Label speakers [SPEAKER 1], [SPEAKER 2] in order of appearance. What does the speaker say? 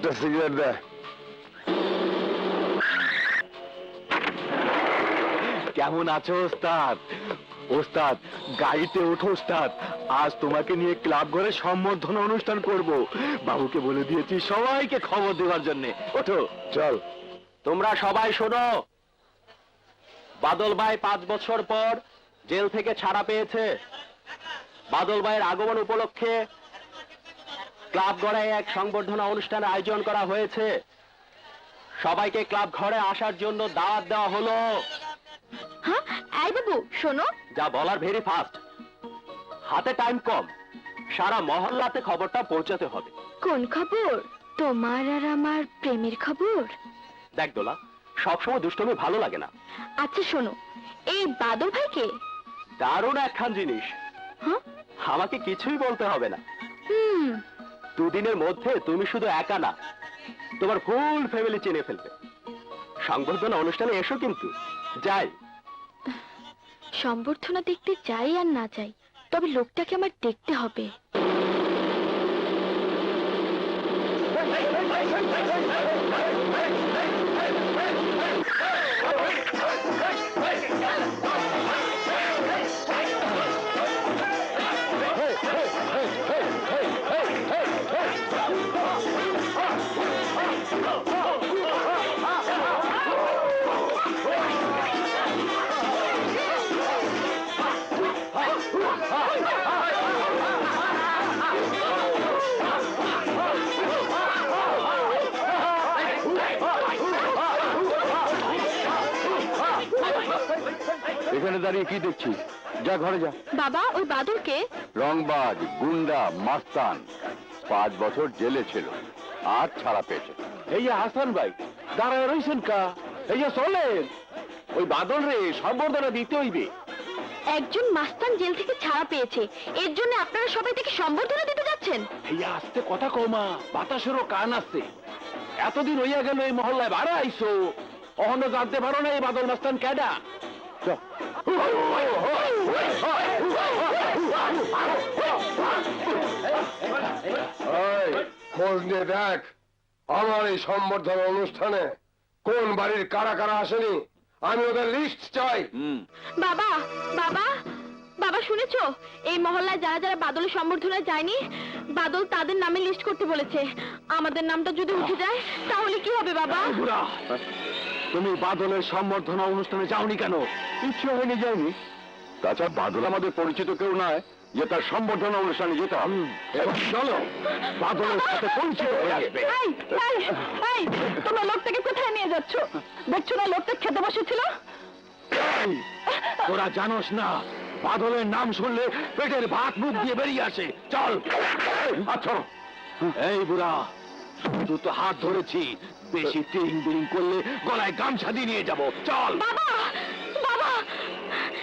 [SPEAKER 1] একটা সিগারেট দে।
[SPEAKER 2] কেমন আছো ওস্তাদ? ওস্তাদ গাড়িতে ওঠো ওস্তাদ, আজ তোমাকে নিয়ে ক্লাব ঘরে সম্বর্ধনা অনুষ্ঠান করব। বাবুকে বলে দিয়েছি সবাইকে খবর দেওয়ার জন্য। ওঠো।
[SPEAKER 1] চল।
[SPEAKER 2] তোমরা সবাই শোনো, বাদল ভাই 5 বছর পর জেল থেকে ছাড়া পেয়েছে। বাদল ভাইয়ের আগমন উপলক্ষে ক্লাব ঘরে এক সংবর্ধনা অনুষ্ঠানের আয়োজন করা হয়েছে। সবাইকে ক্লাব ঘরে আসার জন্য দাওয়াত দেওয়া হলো।
[SPEAKER 3] হ্যাঁ এই বাবু শোনো,
[SPEAKER 2] যা বলার ভেরি ফাস্ট, হাতে টাইম কম, সারা মহল্লাতে খবরটা পৌঁছাতে হবে।
[SPEAKER 3] কোন খবর? তোমার আর আমার প্রেমের খবর?
[SPEAKER 2] দেখ দোলা, সবসময় দুষ্টমি ভালো লাগে না।
[SPEAKER 3] আচ্ছা শোনো, এই বাদল ভাইকে
[SPEAKER 2] দারুণ একখান জিনিস,
[SPEAKER 3] হ্যাঁ
[SPEAKER 2] আমাকে কিছুই বলতে হবে না।
[SPEAKER 3] হুম,
[SPEAKER 2] 2 দিনের মধ্যে তুমি শুধু একা না, তোমার ফুল ফ্যামিলি চিনে ফেলবে। সংবর্ধনা অনুষ্ঠানে এসো কিন্তু। যাই।
[SPEAKER 3] সম্বর্ধনা দেখতে চাই আর না চাই, তবে লোকটাকে আমার দেখতে হবে।
[SPEAKER 1] এখানে দাঁড়িয়ে কি দেখছিস? যা ঘরে যা।
[SPEAKER 3] বাবা ওই বাদলকে?
[SPEAKER 1] রংবাজ, গুন্ডা, মাস্তান, 5 বছর জেলে ছিল, আর ছাড়া পেয়েছে।
[SPEAKER 2] এই যে হাসান ভাই, দাঁড়ায় রইছেন কা? এই যে চলেন, ওই বাদল রে সম্বর্ধনা দিতে হইবে।
[SPEAKER 3] একজন মাস্তান জেল থেকে ছাড়া পেয়েছে, এর জন্য আপনারা সবাই থেকে সম্বর্ধনা দিতে যাচ্ছেন?
[SPEAKER 2] এই আস্তে কথা কমা, বাতাসেরও কান আছে। এতদিন হইয়া গেল এই মহল্লায় ভাড়া আইসো, অহনো জানতে পারো না এই বাদল মাস্তান কেডা?
[SPEAKER 1] খোঁজ নিয়ে দেখ, আমার এই সম্বর্ধনা অনুষ্ঠানে কোন বাড়ির কারা কারা আসেনি, আমি ওদের লিস্ট চাই।
[SPEAKER 3] বাবা বাবা বাবা শুনেছো, এই মহল্লায় যারা যারা বাদলের সম্বর্ধনায় যায়নি, বাদল তাদের নামে লিস্ট করতে বলেছে। আমাদের নামটা যদি উঠে যায় তাহলে কি হবে বাবা?
[SPEAKER 2] তুমি বাদলের সম্বর্ধনা অনুষ্ঠানে যাওনি কেন?
[SPEAKER 1] ইচ্ছে হয়নি, যায়নি। তাছাড়া বাদল আমাদের পরিচিত কেউ নয় যে তার সম্বর্ধনা অনুষ্ঠানে যেতে হবে।
[SPEAKER 2] এবার চলো, বাদলের সাথে পরিচয় হয়ে আসবে।
[SPEAKER 3] এই, এই, এই, তোমরা লোকটাকে কোথায় নিয়ে যাচ্ছ? দেখছো না লোকটা খেতে বসেছিল?
[SPEAKER 2] এই, তোরা জানোস না, বাদলের নাম শুনলে পেটের ভাত মুখ দিয়ে বেরিয়ে আসে। চল। আচ্ছা এই বুড়া, শুধু তো হাত ধরেছি, বেশি টিং বিং করলে গলায় গামছা দিয়ে নিয়ে যাবো। চল।
[SPEAKER 3] বাবা